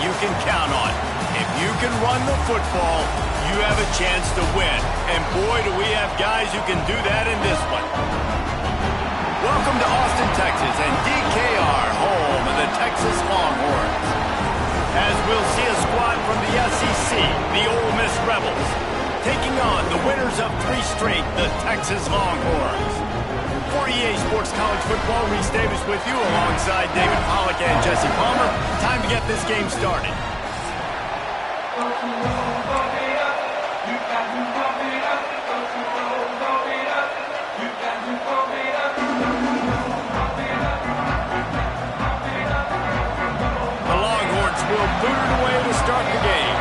you can count on. If you can run the football, you have a chance to win. And boy, do we have guys who can do that in this one. Welcome to Austin, Texas, and DKR, home of the Texas Longhorns. As we'll see a squad from the SEC, the Ole Miss Rebels, taking on the winners of 3 straight, the Texas Longhorns. For EA Sports College Football, Reese Davis with you alongside David Pollack and Jesse Palmer. Time to get this game started. The Longhorns will boot it away to start the game.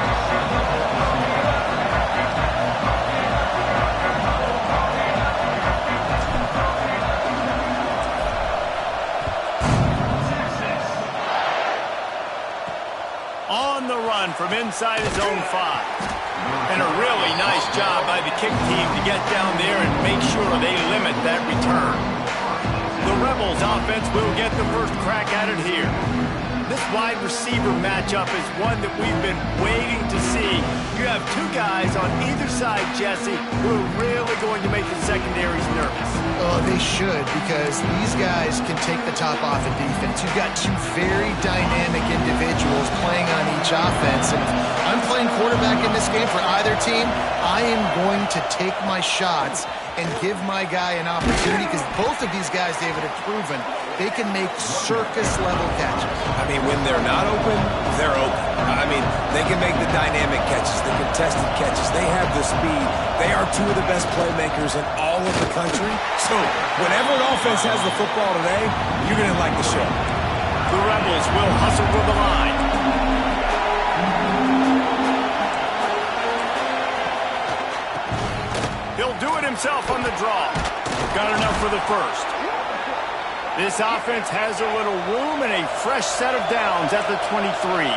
On the run from inside his own 5. And a really nice job by the kick team to get down there and make sure they limit that return. The Rebels offense will get the first crack at it here. This wide receiver matchup is one that we've been waiting to see. You have 2 guys on either side, Jesse, who are really going to make the secondaries nervous. Oh, they should, because these guys can take the top off of defense. You've got 2 very dynamic individuals playing on each offense. And if I'm playing quarterback in this game for either team, I am going to take my shots and give my guy an opportunity, because both of these guys, David, have proven they can make circus-level catches. I mean, when they're not open, they're open. I mean, they can make the dynamic catches, the contested catches. They have the speed. They are 2 of the best playmakers in all of the country. So, whenever an offense has the football today, you're going to like the show. The Rebels will hustle for the line. He'll do it himself on the draw. Got enough for the first. This offense has a little room and a fresh set of downs at the 23.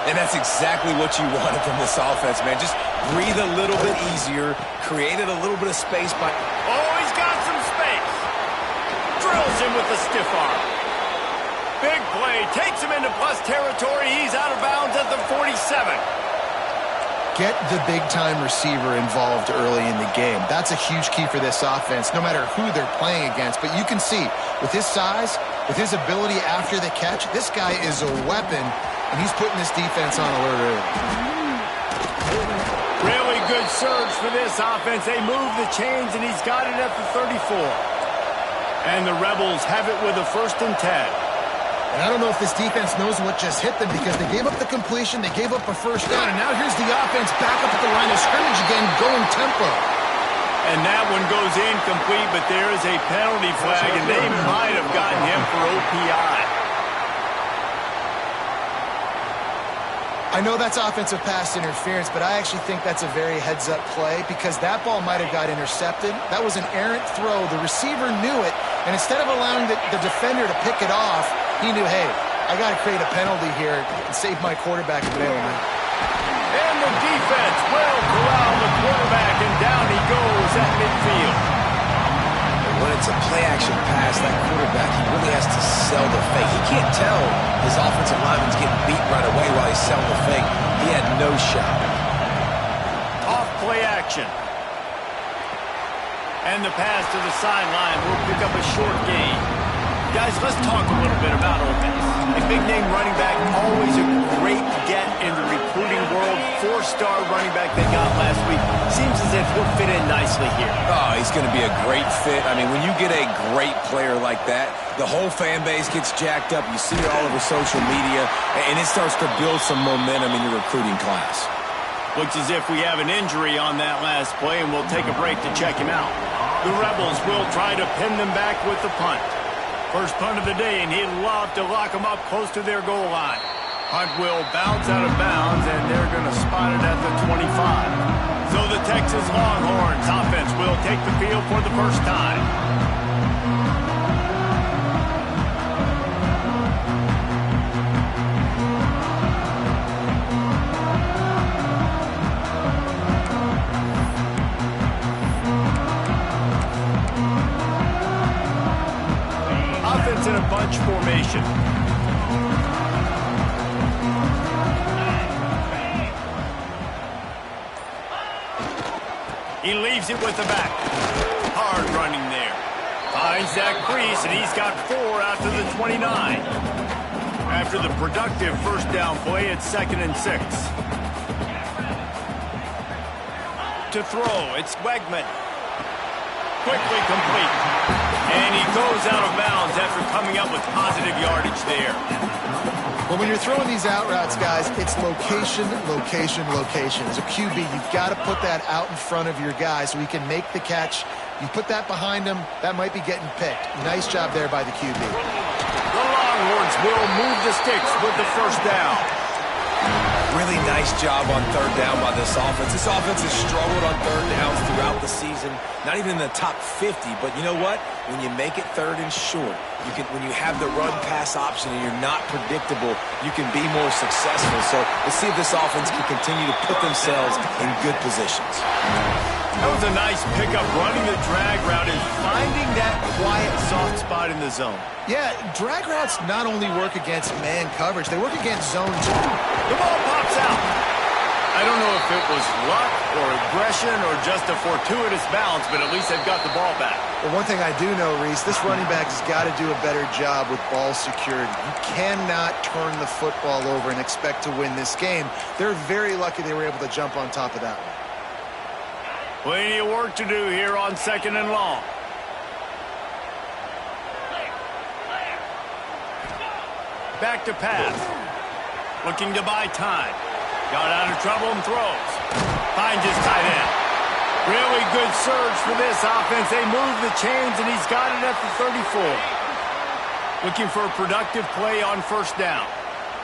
And that's exactly what you wanted from this offense, man. Just breathe a little bit easier, created a little bit of space by... Oh, he's got some space. Drills him with the stiff arm. Big play, takes him into plus territory. He's out of bounds at the 47. Get the big-time receiver involved early in the game. That's a huge key for this offense, no matter who they're playing against. But you can see, with his size, with his ability after the catch, this guy is a weapon, and he's putting this defense on alert early. Really good surge for this offense. They move the chains, and he's got it at the 34. And the Rebels have it with a 1st and 10. And I don't know if this defense knows what just hit them, because they gave up the completion, they gave up a 1st down, and now here's the offense back up at the line of scrimmage again, going tempo. And that one goes incomplete, but there is a penalty flag, and they might have gotten him for OPI. I know that's offensive pass interference, but I actually think that's a very heads-up play, because that ball might have got intercepted. That was an errant throw. The receiver knew it, and instead of allowing the defender to pick it off, he knew, hey, I got to create a penalty here and save my quarterback a bailment. And the defense will corral the quarterback, and down he goes at midfield. When it's a play-action pass, that quarterback, he really has to sell the fake. He can't tell his offensive lineman's getting beat right away while he's selling the fake. He had no shot. Off play action. And the pass to the sideline will pick up a short gain. Guys, let's talk a little bit about Ole Miss. A big-name running back, always a great get in the recruiting world. 4-star running back they got last week. Seems as if he'll fit in nicely here. Oh, he's going to be a great fit. I mean, when you get a great player like that, the whole fan base gets jacked up. You see it all over social media, and it starts to build some momentum in your recruiting class. Looks as if we have an injury on that last play, and we'll take a break to check him out. The Rebels will try to pin them back with the punt. First punt of the day, and he'd love to lock them up close to their goal line. Punt will bounce out of bounds, and they're going to spot it at the 25. So the Texas Longhorns offense will take the field for the first time. Offense in a bunch formation. He leaves it with the back. Hard running there. Finds that crease, and he's got 4 out to the 29. After the productive first down play, it's 2nd and 6. To throw, it's Wegman. Quickly complete. And he goes out of bounds after coming up with positive yardage there. Well, when you're throwing these out routes, guys, it's location, location, location. As a QB, you've got to put that out in front of your guy so he can make the catch. You put that behind him, that might be getting picked. Nice job there by the QB. The Longhorns will move the sticks with the first down. Really nice job on 3rd down by this offense. This offense has struggled on 3rd downs throughout the season. Not even in the top 50, but you know what? When you make it 3rd and short, when you have the run-pass option and you're not predictable, you can be more successful. So let's see if this offense can continue to put themselves in good positions. That was a nice pickup, running the drag route and finding that quiet, soft spot in the zone. Yeah, drag routes not only work against man coverage, they work against zone too. The ball pops out. I don't know if it was luck or aggression or just a fortuitous bounce, but at least they've got the ball back. Well, one thing I do know, Reese, this running back has got to do a better job with ball security. You cannot turn the football over and expect to win this game. They're very lucky they were able to jump on top of that one. Plenty of work to do here on 2nd and long. Back to pass. Looking to buy time. Got out of trouble and throws. Finds his tight end. Really good surge for this offense. They move the chains, and he's got it at the 34. Looking for a productive play on 1st down.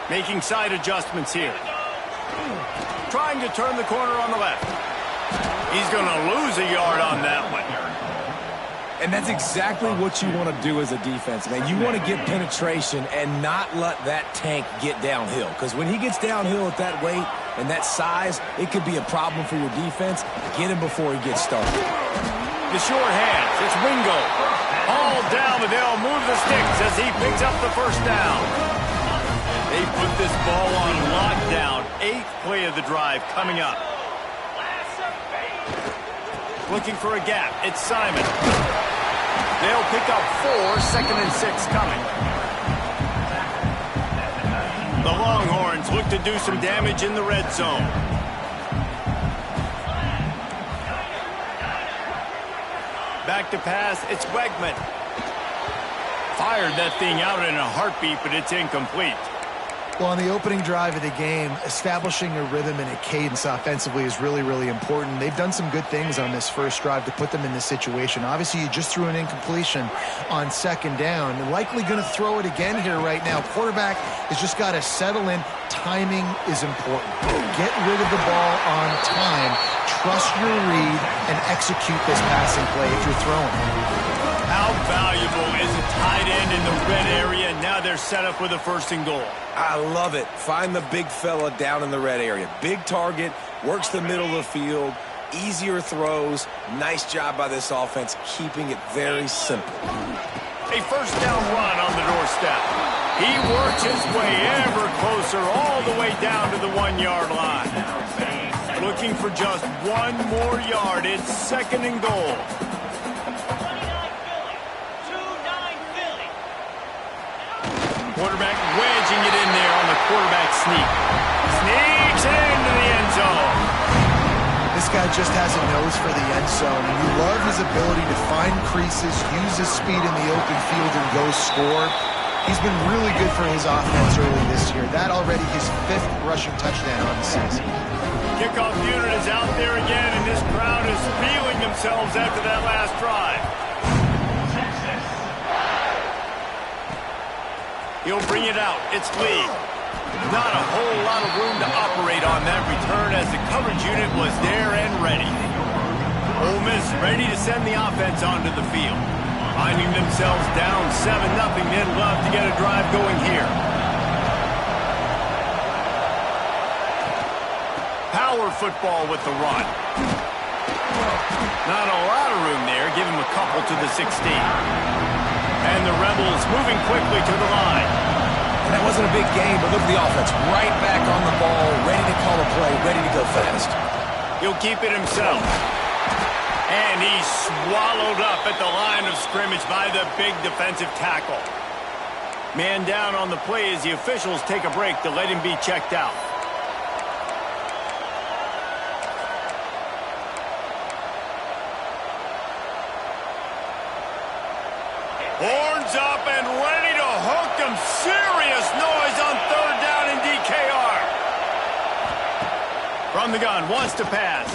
Making side adjustments here. Trying to turn the corner on the left. He's going to lose a yard on that one. And that's exactly what you want to do as a defense, man. You want to get penetration and not let that tank get downhill. Because when he gets downhill at that weight and that size, it could be a problem for your defense. Get him before he gets started. The short hands. It's Wingo. All down, but they'll move the sticks as he picks up the first down. They put this ball on lockdown. 8th play of the drive coming up. Looking for a gap. It's Simon. They'll pick up 4, 2nd and 6 coming. The Longhorns look to do some damage in the red zone. Back to pass. It's Wegman. Fired that thing out in a heartbeat, but it's incomplete. Well, on the opening drive of the game, establishing a rhythm and a cadence offensively is really, really important. They've done some good things on this first drive to put them in this situation. Obviously, you just threw an incompletion on 2nd down. They're likely going to throw it again here right now. Quarterback has just got to settle in. Timing is important. Get rid of the ball on time. Trust your read and execute this passing play if you're throwing. How valuable is a tight end in the red area? Now they're set up with a 1st and goal. I love it. Find the big fella down in the red area. Big target, works the middle of the field, easier throws. Nice job by this offense, keeping it very simple. A 1st down run on the doorstep. He works his way ever closer all the way down to the 1-yard line. Looking for just 1 more yard. It's 2nd and goal. Quarterback wedging it in there on the quarterback sneak. Sneaks into the end zone. This guy just has a nose for the end zone, and you love his ability to find creases, use his speed in the open field, and go score. He's been really good for his offense early this year. That already his 5th rushing touchdown on the season. Kickoff unit is out there again, and this crowd is feeling themselves after that last drive. He'll bring it out. It's Lee. Not a whole lot of room to operate on that return as the coverage unit was there and ready. Ole Miss ready to send the offense onto the field. Finding themselves down 7-0, they'd love to get a drive going here. Power football with the run. Not a lot of room there. Give him a couple to the 16. And the Rebels moving quickly to the line. And that wasn't a big game, but look at the offense. Right back on the ball, ready to call a play, ready to go fast. He'll keep it himself. And he's swallowed up at the line of scrimmage by the big defensive tackle. Man down on the play as the officials take a break to let him be checked out. Horns up and ready to hook them. Serious noise on third down in DKR. From the gun, wants to pass.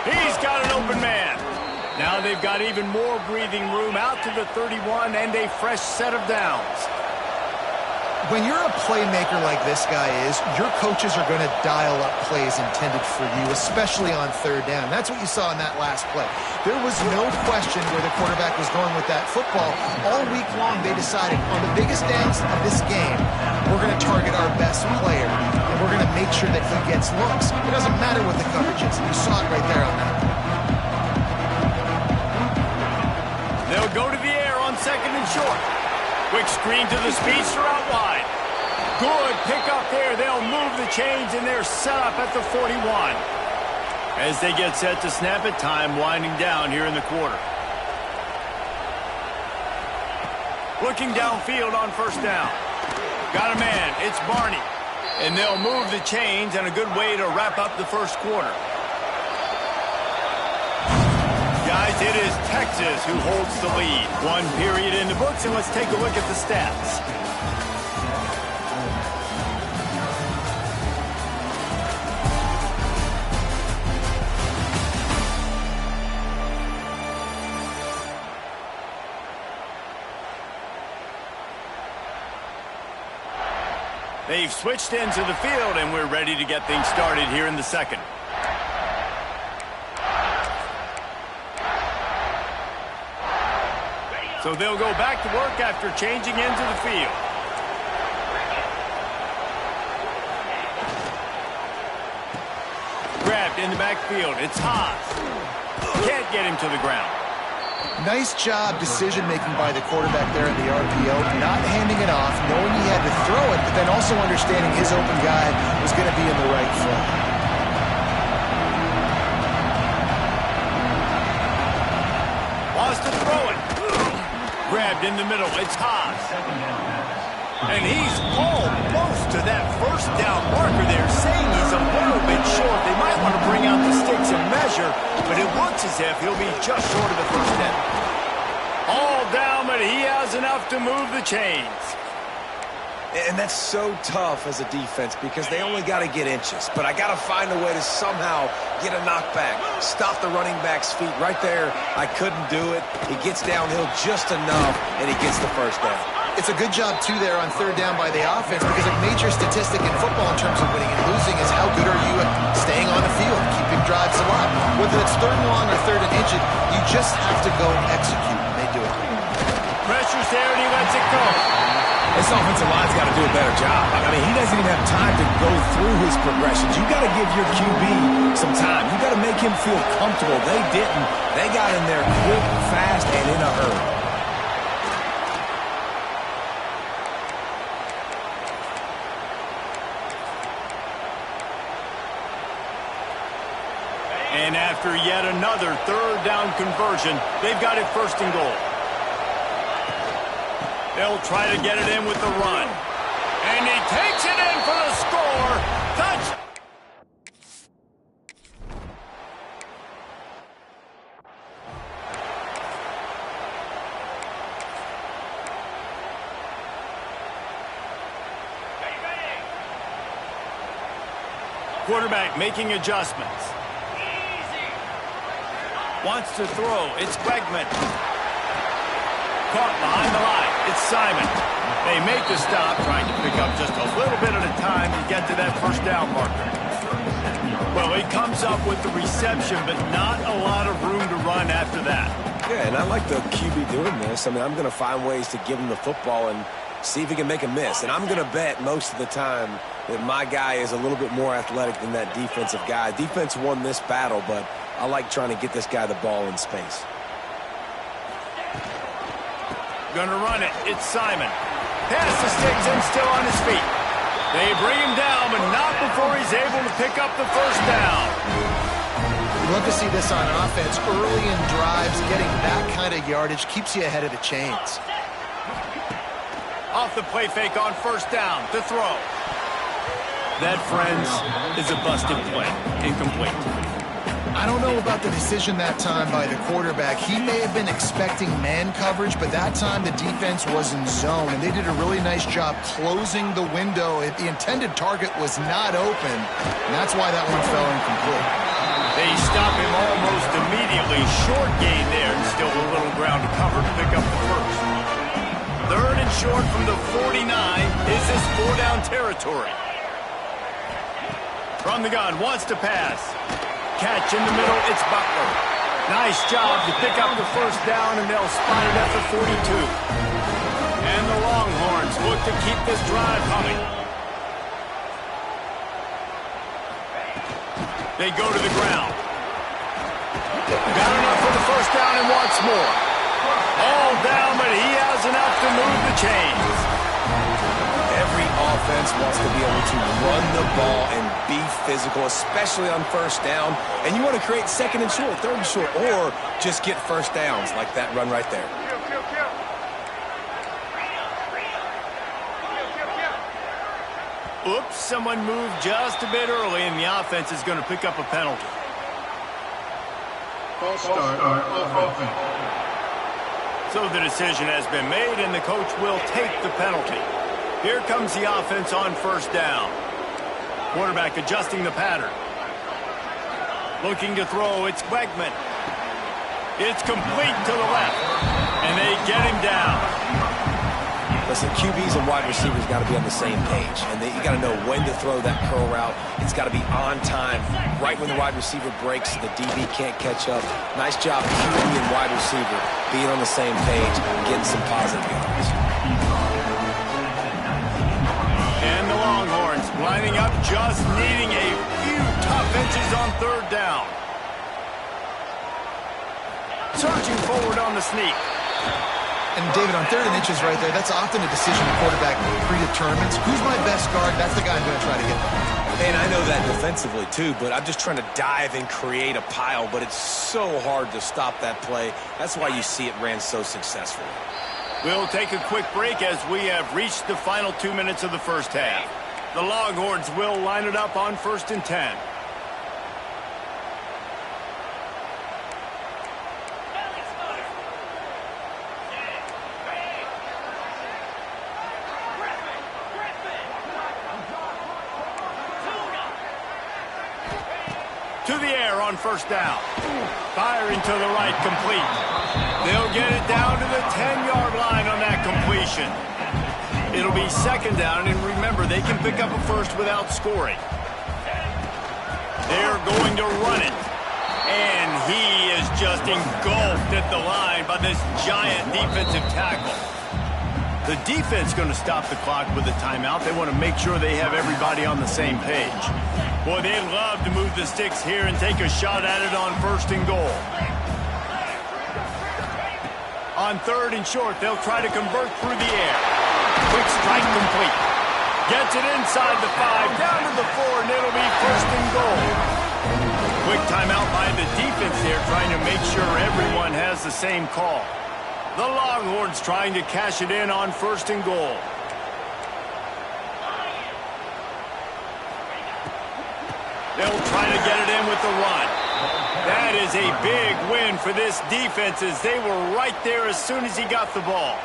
He's got an open man. Now they've got even more breathing room out to the 31 and a fresh set of downs. When you're a playmaker like this guy is, your coaches are going to dial up plays intended for you, especially on third down. That's what you saw in that last play. There was no question where the quarterback was going with that football. All week long, they decided on the biggest downs of this game, we're going to target our best player, and we're going to make sure that he gets looks. It doesn't matter what the coverage is. You saw it right there on that. They'll go to the air on second and short. Quick screen to the speedster out wide. Good pickup there. They'll move the chains, and they're set up at the 41. As they get set to snap it, time winding down here in the quarter. Looking downfield on first down. Got a man. It's Barney. And they'll move the chains, and a good way to wrap up the first quarter. Guys, it is Texas who holds the lead. One period in the books, and let's take a look at the stats. They've switched into the field, and we're ready to get things started here in the second. So they'll go back to work after changing into the field. Grabbed in the backfield. It's Haas. Can't get him to the ground. Nice job decision-making by the quarterback there in the RPO, not handing it off, knowing he had to throw it, but then also understanding his open guy was going to be in the right front. Wants to throw it. Grabbed in the middle. It's Haas. And he's almost to that first down marker there, saying he's a little bit short. They might want to bring out the sticks and measure, but it looks as if he'll be just short of the first down. All down, but he has enough to move the chains. And that's so tough as a defense because they only got to get inches. But I got to find a way to somehow get a knockback, stop the running back's feet right there. I couldn't do it. He gets downhill just enough, and he gets the first down. It's a good job, too, there on third down by the offense because a major statistic in football in terms of winning and losing is how good are you at staying on the field, keeping drives alive. Whether it's third and long or third and inches, you just have to go and execute, and they do it. Pressure's there, and he lets it go. This offensive line's got to do a better job. I mean, he doesn't even have time to go through his progressions. You got to give your QB some time. You got to make him feel comfortable. They didn't. They got in there quick, fast, and in a hurry. And after yet another third down conversion, they've got it first and goal. They'll try to get it in with the run. And he takes it in for the score. Touch. Quarterback making adjustments. Wants to throw. It's Bregman. Caught behind the line. It's Simon. They make the stop, trying to pick up just a little bit at a time to get to that first down marker. Well, he comes up with the reception, but not a lot of room to run after that. Yeah, and I like the QB doing this. I mean, I'm going to find ways to give him the football and see if he can make a miss. And I'm going to bet most of the time that my guy is a little bit more athletic than that defensive guy. Defense won this battle, but I like trying to get this guy the ball in space. Gonna run it. It's Simon. Pass the sticks and still on his feet. They bring him down, but not before he's able to pick up the first down. love to see this on offense. Early in drives, getting that kind of yardage keeps you ahead of the chains. Off the play fake on first down to throw. That, friends, is a busted play. Incomplete. I don't know about the decision that time by the quarterback. He may have been expecting man coverage, but that time the defense was in zone, and they did a really nice job closing the window. The intended target was not open, and that's why that one fell incomplete. They stop him almost immediately. Short gain there, and still a little ground to cover to pick up the first. Third and short from the 49. Is this 4-down territory? From the gun, wants to pass. Catch in the middle, it's Butler. Nice job to pick up the first down, and they'll spot it at the 42. And the Longhorns look to keep this drive humming. They go to the ground. Got enough for the first down and wants more. All down, but he has enough to move the chains. Every offense wants to be able to run the ball and be physical, especially on first down. And you want to create second and short, third and short, or just get first downs like that run right there. Oops, someone moved just a bit early, and the offense is going to pick up a penalty. False start on offense. So the decision has been made, and the coach will take the penalty. Here comes the offense on first down. Quarterback adjusting the pattern. Looking to throw, it's Wegman. It's complete to the left, and they get him down. Listen, QBs and wide receivers got to be on the same page, and you got to know when to throw that curl route. It's got to be on time, right when the wide receiver breaks, the DB can't catch up. Nice job, QB and wide receiver, being on the same page, getting some positive yards. And the Longhorns lining up, just needing a few tough inches on third down. Surging forward on the sneak. And David, on third and inches right there, that's often a decision the quarterback predetermines. Who's my best guard? That's the guy I'm going to try to hit. And I know that defensively too, but I'm just trying to dive and create a pile, but it's so hard to stop that play. That's why you see it ran so successfully. We'll take a quick break as we have reached the final 2 minutes of the first half. The Longhorns will line it up on 1st and 10. To the air on first down. Firing to the right, complete. They'll get it down to the 10-yard line on that completion. It'll be second down, and remember, they can pick up a first without scoring. They're going to run it. And he is just engulfed at the line by this giant defensive tackle. The defense going to stop the clock with a timeout. They want to make sure they have everybody on the same page. Boy, they'd love to move the sticks here and take a shot at it on 1st and goal. On 3rd and short, they'll try to convert through the air. Quick strike complete. Gets it inside the 5, down to the 4, and it'll be 1st and goal. Quick timeout by the defense there, trying to make sure everyone has the same call. The Longhorns trying to cash it in on 1st and goal. They'll try to get it in with the run. That is a big win for this defense, as they were right there as soon as he got the ball.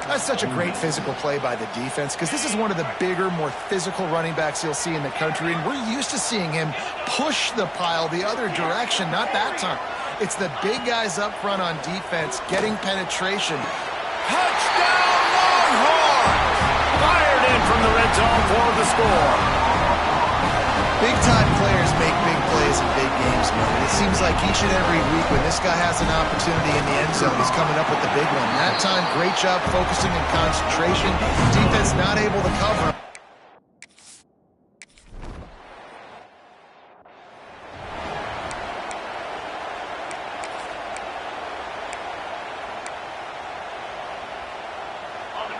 That's such a great physical play by the defense, because this is one of the bigger, more physical running backs you'll see in the country, and we're used to seeing him push the pile the other direction, not that time. It's the big guys up front on defense getting penetration. Touchdown, Longhorns! Fired in from the red zone for the score. Big-time players make big plays in big games, man. It seems like each and every week when this guy has an opportunity in the end zone, he's coming up with the big one. That time, great job focusing and concentration. Defense not able to cover.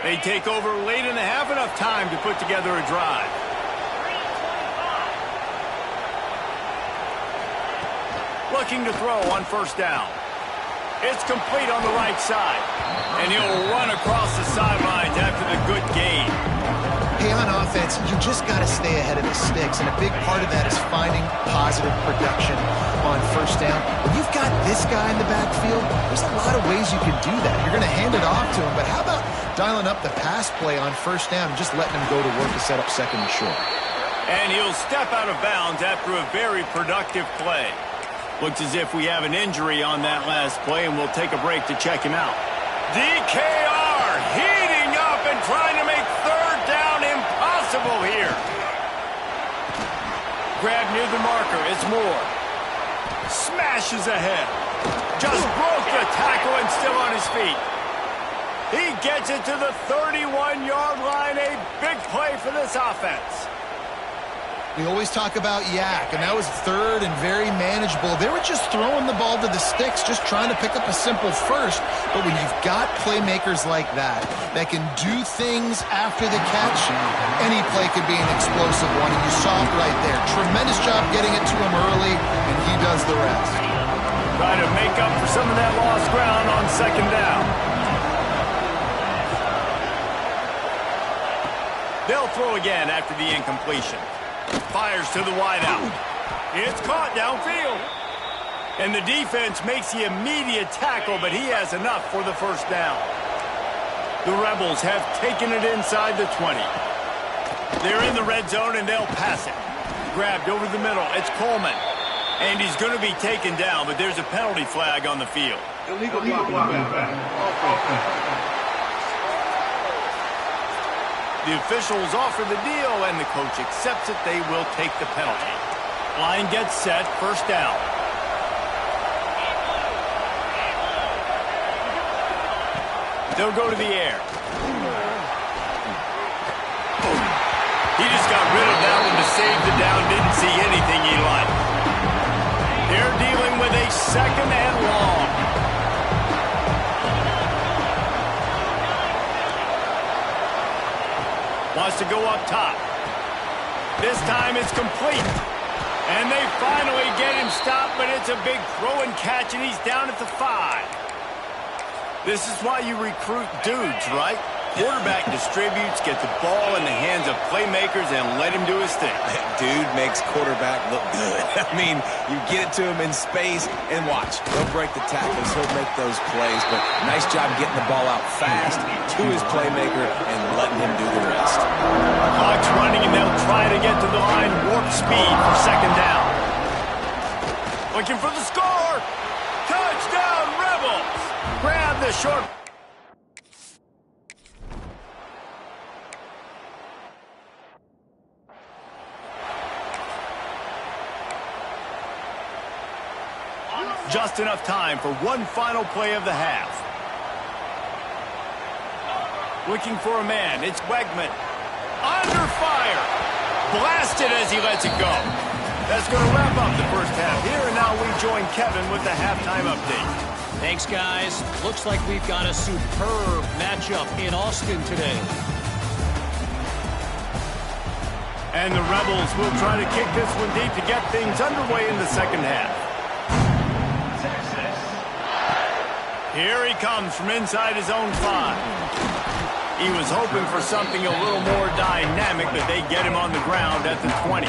They take over late in the half, enough time to put together a drive. looking to throw on first down. It's complete on the right side. And he'll run across the sidelines after the good gain. Hey, on offense, you just got to stay ahead of the sticks, and a big part of that is finding positive production on first down. When you've got this guy in the backfield, there's a lot of ways you can do that. You're going to hand it off to him, but how about dialing up the pass play on first down and just letting him go to work to set up second and short? And he'll step out of bounds after a very productive play. Looks as if we have an injury on that last play, and we'll take a break to check him out. DKR heating up and trying to make third down impossible here. Grab near the marker. It's Moore. Smashes ahead. Just broke the tackle and still on his feet. He gets it to the 31-yard line. A big play for this offense. We always talk about yak, and that was third and very manageable. They were just throwing the ball to the sticks, just trying to pick up a simple first. But when you've got playmakers like that can do things after the catch, any play could be an explosive one, and you saw it right there. Tremendous job getting it to him early, and he does the rest. Trying to make up for some of that lost ground on second down. They'll throw again after the incompletion. Fires to the wideout. It's caught downfield. And the defense makes the immediate tackle, but he has enough for the first down. The Rebels have taken it inside the 20. They're in the red zone, and they'll pass it. Grabbed over the middle. It's Coleman. And he's going to be taken down, but there's a penalty flag on the field. Illegal blocking back. The officials offer the deal, and the coach accepts it. They will take the penalty. Line gets set, first down. They'll go to the air. He just got rid of that one to save the down. Didn't see anything he liked. They're dealing with a second and long. Wants to go up top. This time it's complete. And they finally get him stopped, but it's a big throw and catch, and he's down at the 5. This is why you recruit dudes, right? Quarterback distributes, gets the ball in the hands of playmakers, and let him do his thing. Dude makes quarterback look good. I mean, you get it to him in space, and watch. He'll break the tackles. He'll make those plays, but nice job getting the ball out fast to his playmaker and letting him do the rest. Clock's running, and they'll try to get to the line. Warp speed for second down. Looking for the score. Touchdown, Rebels. Grab the short. Just enough time for one final play of the half. Looking for a man. It's Wegman. Under fire. Blasted as he lets it go. That's going to wrap up the first half here, and now we join Kevin with the halftime update. Thanks, guys. Looks like we've got a superb matchup in Austin today. And the Rebels will try to kick this one deep to get things underway in the second half. Here he comes from inside his own 5. He was hoping for something a little more dynamic, but they get him on the ground at the 20.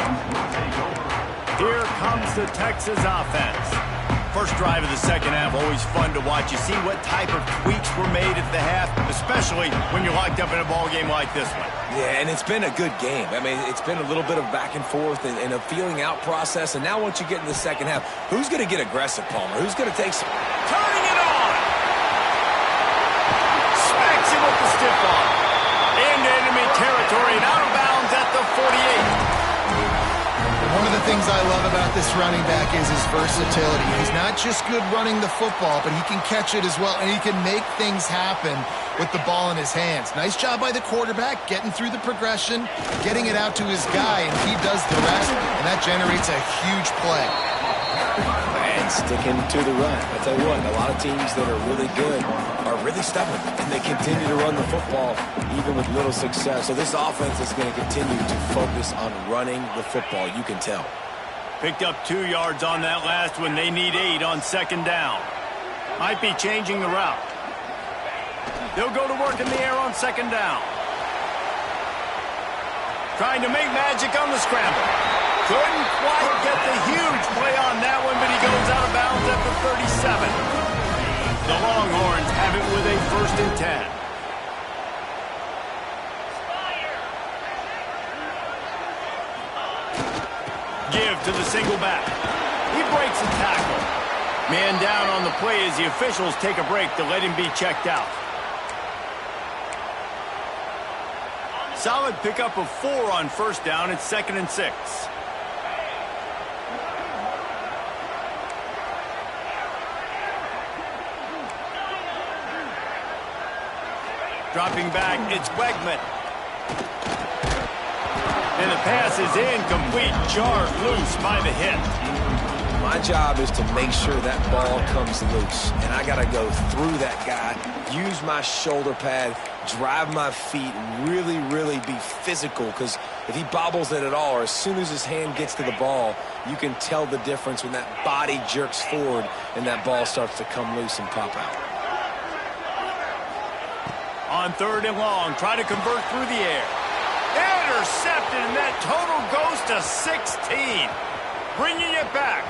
Here comes the Texas offense. First drive of the second half, always fun to watch. You see what type of tweaks were made at the half, especially when you're locked up in a ball game like this one. Yeah, and it's been a good game. I mean, it's been a little bit of back and forth and a feeling out process. And now once you get in the second half, who's going to get aggressive, Palmer? Who's going to take some... Turning it on! Smacks him with the stiff arm. Into enemy territory and out of bounds at the 48. One of the things I love about this running back is his versatility. He's not just good running the football, but he can catch it as well, and he can make things happen with the ball in his hands. Nice job by the quarterback, getting through the progression, getting it out to his guy, and he does the rest, and that generates a huge play. And sticking to the run. I tell you what, a lot of teams that are really good are really stubborn, and they continue to run the football even with little success. So this offense is going to continue to focus on running the football. You can tell. Picked up 2 yards on that last one. They need 8 on second down. Might be changing the route. They'll go to work in the air on second down. Trying to make magic on the scramble. Couldn't quite get the huge play on that one, but he goes out of bounds at the 37. The Longhorns have it with a 1st and 10. Give to the single back. He breaks a tackle. Man down on the play as the officials take a break to let him be checked out. Solid pickup of 4 on first down. It's 2nd and 6. Dropping back, it's Wegman. And the pass is incomplete, jarred loose by the hit. My job is to make sure that ball comes loose. And I got to go through that guy, use my shoulder pad, drive my feet, really, really be physical. Because if he bobbles it at all, or as soon as his hand gets to the ball, you can tell the difference when that body jerks forward and that ball starts to come loose and pop out. On 3rd and long, try to convert through the air. Intercepted, and that total goes to 16. Bringing it back.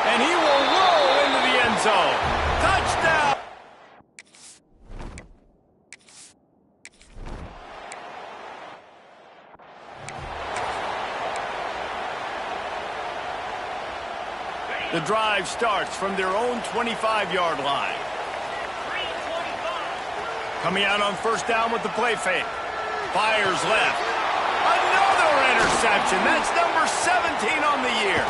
And he will roll into the end zone. Touchdown! The drive starts from their own 25-yard line. Coming out on first down with the play fake. Fires left. Another interception. That's number 17 on the year.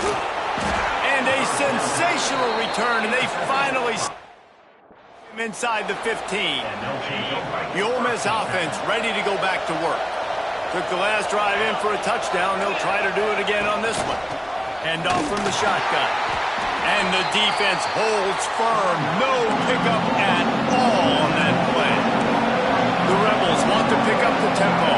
And a sensational return, and they finally inside the 15. The Ole Miss offense ready to go back to work. Took the last drive in for a touchdown. They'll try to do it again on this one. Hand off from the shotgun. And the defense holds firm. No pickup at all on that play. The Rebels want to pick up the tempo.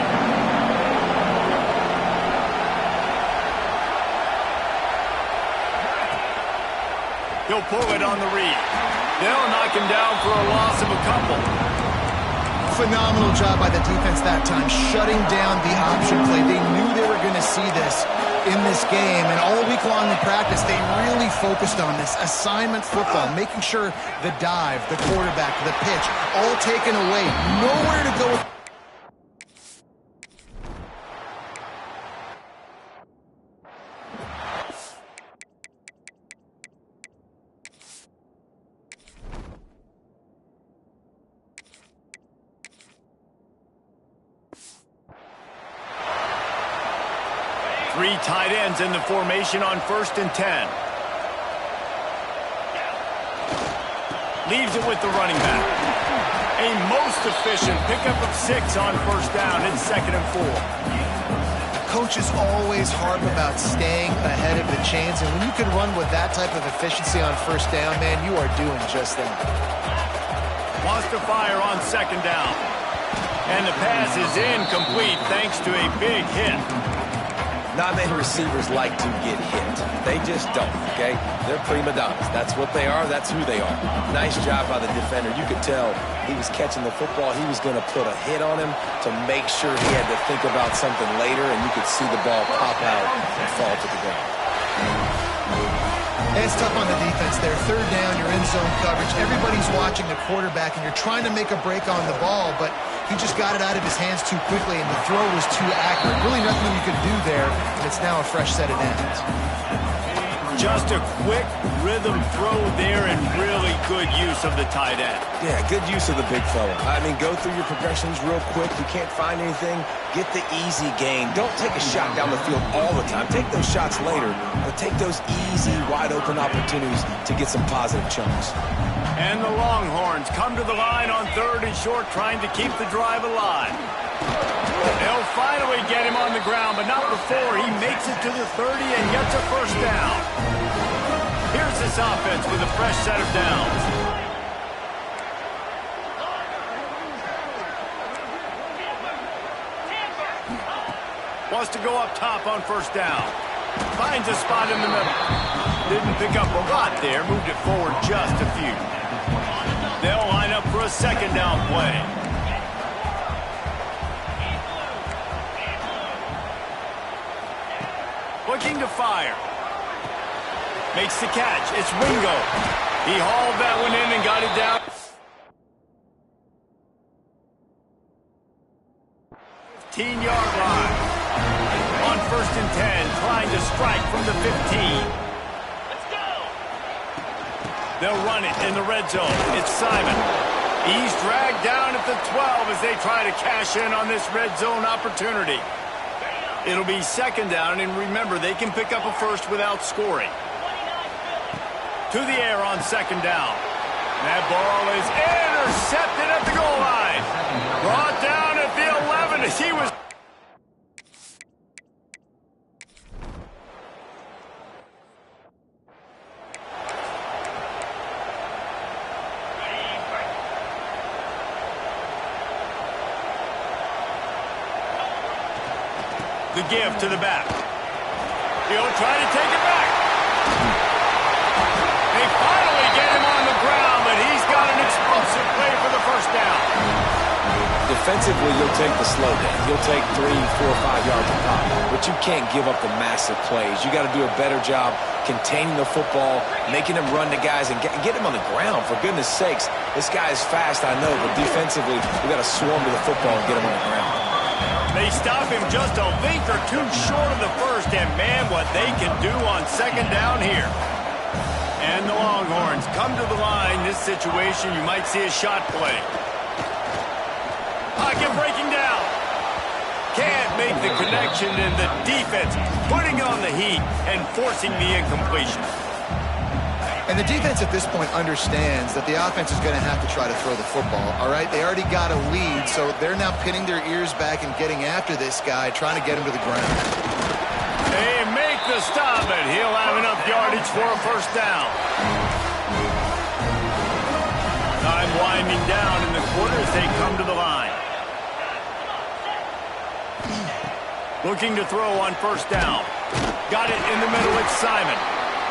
He'll pull it on the read. They'll knock him down for a loss of a couple. Phenomenal job by the defense that time, shutting down the option play. They knew they were going to see this in this game, and all week long in practice, they really focused on this assignment football, making sure the dive, the quarterback, the pitch, all taken away. Nowhere to go with. 3 tight ends in the formation on 1st and 10. Leaves it with the running back. A most efficient pickup of 6 on first down. It's 2nd and 4. Coaches always harp about staying ahead of the chains, and when you can run with that type of efficiency on first down, man, you are doing just that. Wants to fire on 2nd down. And the pass is incomplete thanks to a big hit. Not many receivers like to get hit. They just don't, okay? They're prima donnas. That's what they are. That's who they are. Nice job by the defender. You could tell he was catching the football. He was going to put a hit on him to make sure he had to think about something later, and you could see the ball pop out and fall to the ground. It's tough on the defense there. 3rd down, you're in zone coverage. Everybody's watching the quarterback, and you're trying to make a break on the ball, but he just got it out of his hands too quickly, and the throw was too accurate. Really nothing you could do there, and it's now a fresh set of downs. Just a quick rhythm throw there and really good use of the tight end. Yeah, good use of the big fella. I mean, go through your progressions real quick. You can't find anything, get the easy gain. Don't take a shot down the field all the time. Take those shots later, but take those easy, wide-open opportunities to get some positive chunks. And the Longhorns come to the line on 3rd and short, trying to keep the drive alive. They'll finally get him on the ground, but not before he makes it to the 30 and gets a first down. Here's this offense with a fresh set of downs. Wants to go up top on first down. Finds a spot in the middle. Didn't pick up a lot there. Moved it forward just a few. They'll line up for a second down play. Looking to fire. Makes the catch. It's Wingo. He hauled that one in and got it down. 15-yard line. On first and 10, trying to strike from the 15. Let's go. They'll run it in the red zone. It's Simon. He's dragged down at the 12 as they try to cash in on this red zone opportunity. It'll be second down, and remember, they can pick up a first without scoring. To the air on second down. That ball is intercepted at the goal line. Brought down at the 11 as he was... The give to the back. He'll try to take it back. They finally get him on the ground, but he's got an explosive play for the first down. Defensively, you'll take the slow down. You'll take 3, 4, 5 yards a pop, but you can't give up the massive plays. You got to do a better job containing the football, making him run to guys, and get him on the ground. For goodness sakes, this guy is fast, I know, but defensively, we got to swarm to the football and get him on the ground. They stop him just a link or two short of the first, and man, what they can do on second down here. And the Longhorns come to the line. This situation, you might see a shot play. Pocket breaking down. Can't make the connection, and the defense putting on the heat and forcing the incompletion. And the defense at this point understands that the offense is going to have to try to throw the football, all right? They already got a lead, so they're now pinning their ears back and getting after this guy, trying to get him to the ground. They make the stop, and he'll have enough yardage for a first down. Time winding down in the quarter as they come to the line. Looking to throw on first down. Got it in the middle, it's Simon.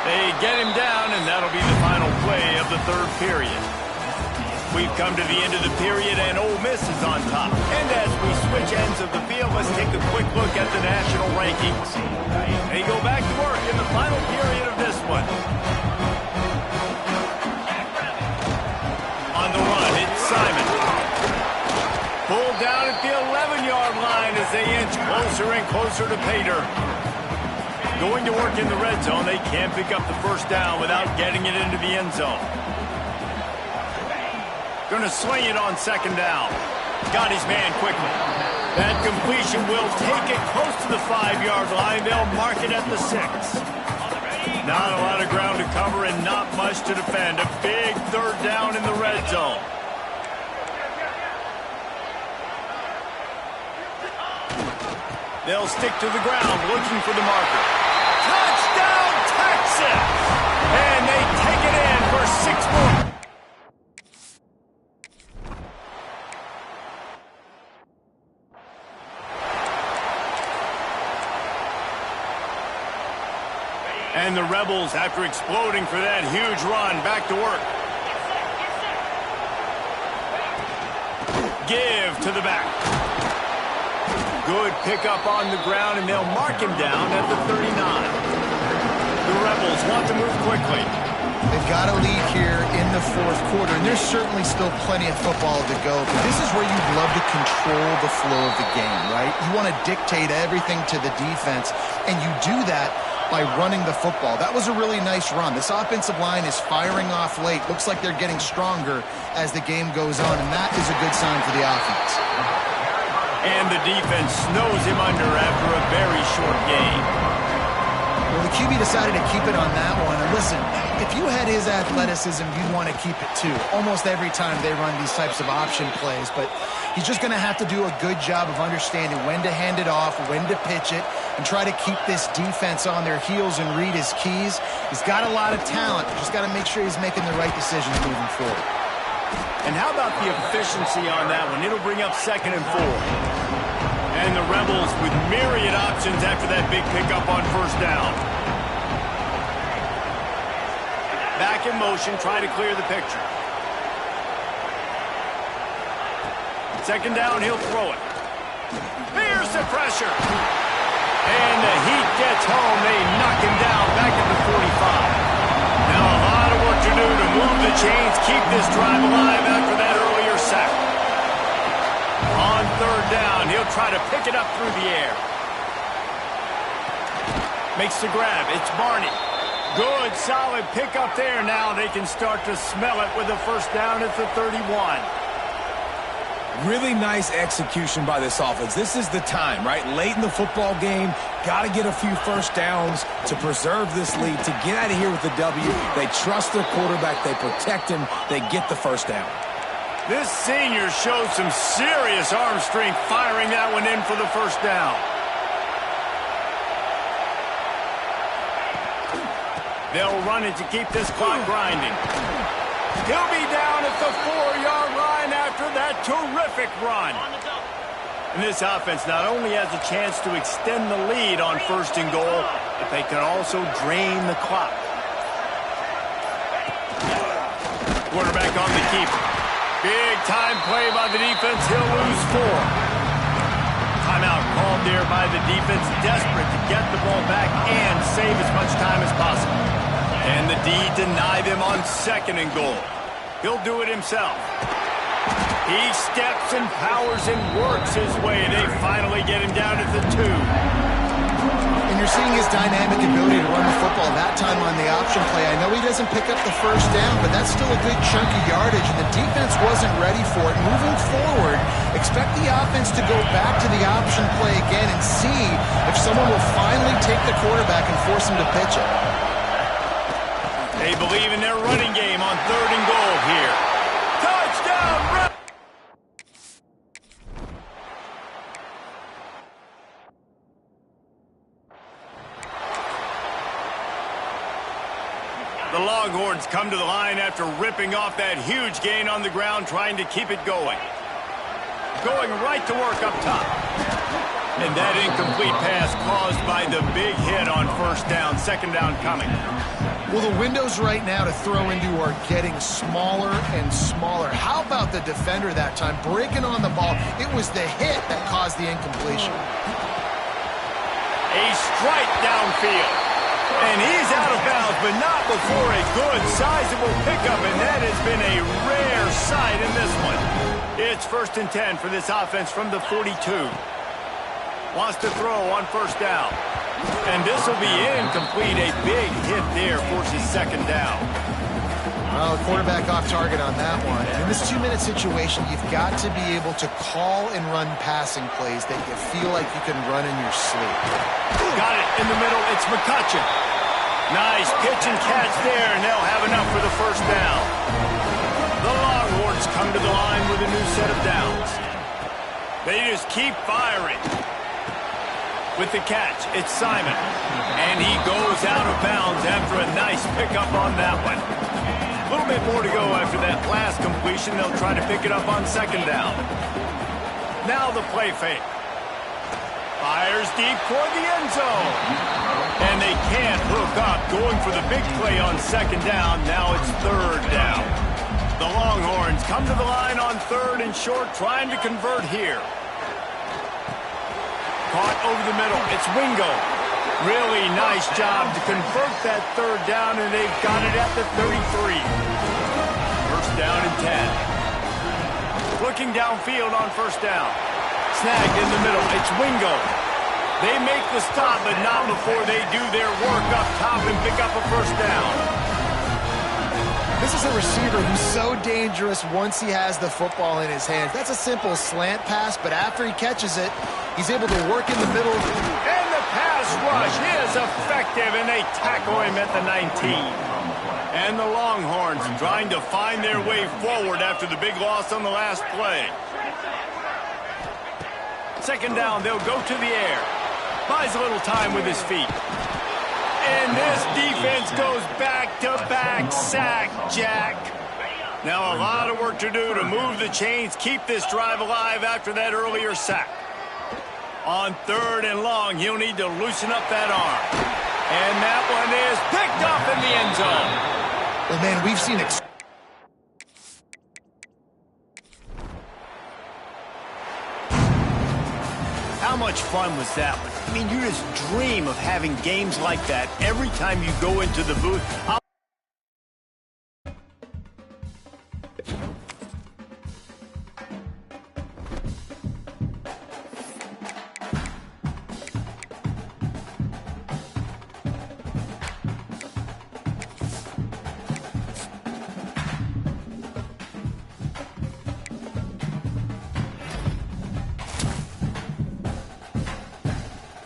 They get him down, and that'll be the final play of the third period. We've come to the end of the period, and Ole Miss is on top. And as we switch ends of the field, let's take a quick look at the national rankings. They go back to work in the final period of this one. On the run, it's Simon. Pulled down at the 11-yard line as they inch closer and closer to Pater. Going to work in the red zone. They can't pick up the first down without getting it into the end zone. Going to sling it on second down. Got his man quickly. That completion will take it close to the 5-yard line. They'll mark it at the 6. Not a lot of ground to cover and not much to defend. A big third down in the red zone. They'll stick to the ground looking for the marker. Touchdown, Texas! And they take it in for 6 more. And the Rebels, after exploding for that huge run, back to work. Give to the back. Good pickup on the ground, and they'll mark him down at the 39. The Rebels want to move quickly. They've got a lead here in the fourth quarter, and there's certainly still plenty of football to go, but this is where you'd love to control the flow of the game, right? You want to dictate everything to the defense, and you do that by running the football. That was a really nice run. This offensive line is firing off late. Looks like they're getting stronger as the game goes on, and that is a good sign for the offense. And the defense snows him under after a very short game. Well, the QB decided to keep it on that one. And listen, if you had his athleticism, you'd want to keep it too. Almost every time they run these types of option plays. But he's just going to have to do a good job of understanding when to hand it off, when to pitch it, and try to keep this defense on their heels and read his keys. He's got a lot of talent. Just got to make sure he's making the right decisions moving forward. And how about the efficiency on that one? It'll bring up 2nd and 4. And the Rebels with myriad options after that big pickup on first down. Back in motion, try to clear the picture. Second down, he'll throw it. Here's the pressure. And the heat gets home. They knock him down back at the 45. Now a lot of work to do to move the chains, keep this drive alive after that earlier sack. On third down, he'll try to pick it up through the air. Makes the grab. It's Barney. Good, solid pickup there. Now they can start to smell it with a first down at the 31. Really nice execution by this offense. This is the time, right? Late in the football game, got to get a few first downs to preserve this lead, to get out of here with the W. They trust their quarterback. They protect him. They get the first down. This senior showed some serious arm strength firing that one in for the first down. They'll run it to keep this clock grinding. He'll be down at the 4-yard line after that terrific run. And this offense not only has a chance to extend the lead on first and goal, but they can also drain the clock. Quarterback on the keeper. Big time play by the defense. He'll lose 4. Timeout called there by the defense, desperate to get the ball back and save as much time as possible. And the D deny them on second and goal. He'll do it himself. He steps and powers and works his way. They finally get him down at the 2. And you're seeing his dynamic ability to run the football that time on the option play. I know he doesn't pick up the first down, but that's still a good chunk of yardage, and the defense wasn't ready for it. Moving forward, expect the offense to go back to the option play again and see if someone will finally take the quarterback and force him to pitch it. They believe in their running game on third and goal here. Touchdown! The Longhorns come to the line after ripping off that huge gain on the ground, trying to keep it going. Going right to work up top. And that incomplete pass caused by the big hit on first down. Second down coming. Well, the windows right now to throw into are getting smaller and smaller. How about the defender that time breaking on the ball? It was the hit that caused the incompletion. A strike downfield. And he's out of bounds, but not before a good, sizable pickup, and that has been a rare sight in this one. It's 1st and 10 for this offense from the 42. Wants to throw on first down. And this will be incomplete. A big hit there forces second down. Well, the quarterback off target on that one. And in this 2-minute situation, you've got to be able to call and run passing plays that you feel like you can run in your sleep. Got it in the middle. It's McCutcheon. Nice pitch and catch there, and they'll have enough for the first down. The Longhorns come to the line with a new set of downs. They just keep firing. With the catch, it's Simon. And he goes out of bounds after a nice pickup on that one. A little bit more to go after that last completion. They'll try to pick it up on second down. Now the play fake. Fires deep toward the end zone. And they can't hook up. Going for the big play on second down. Now it's third down. The Longhorns come to the line on third and short, trying to convert here. Caught over the middle. It's Wingo. Really nice job to convert that third down, and they've got it at the 33. First down and 10. Looking downfield on first down. Snagged in the middle. It's Wingo. They make the stop, but not before they do their work up top and pick up a first down. This is a receiver who's so dangerous once he has the football in his hands. That's a simple slant pass, but after he catches it, he's able to work in the middle. And the pass rush is effective, and they tackle him at the 19. And the Longhorns trying to find their way forward after the big loss on the last play. Second down, they'll go to the air. Buys a little time with his feet. And this defense goes back-to-back sack, Jack. Now a lot of work to do to move the chains, keep this drive alive after that earlier sack. On 3rd and long, he'll need to loosen up that arm. And that one is picked up in the end zone. Well, man, we've seen How much fun was that one? I mean, you just dream of having games like that every time you go into the booth.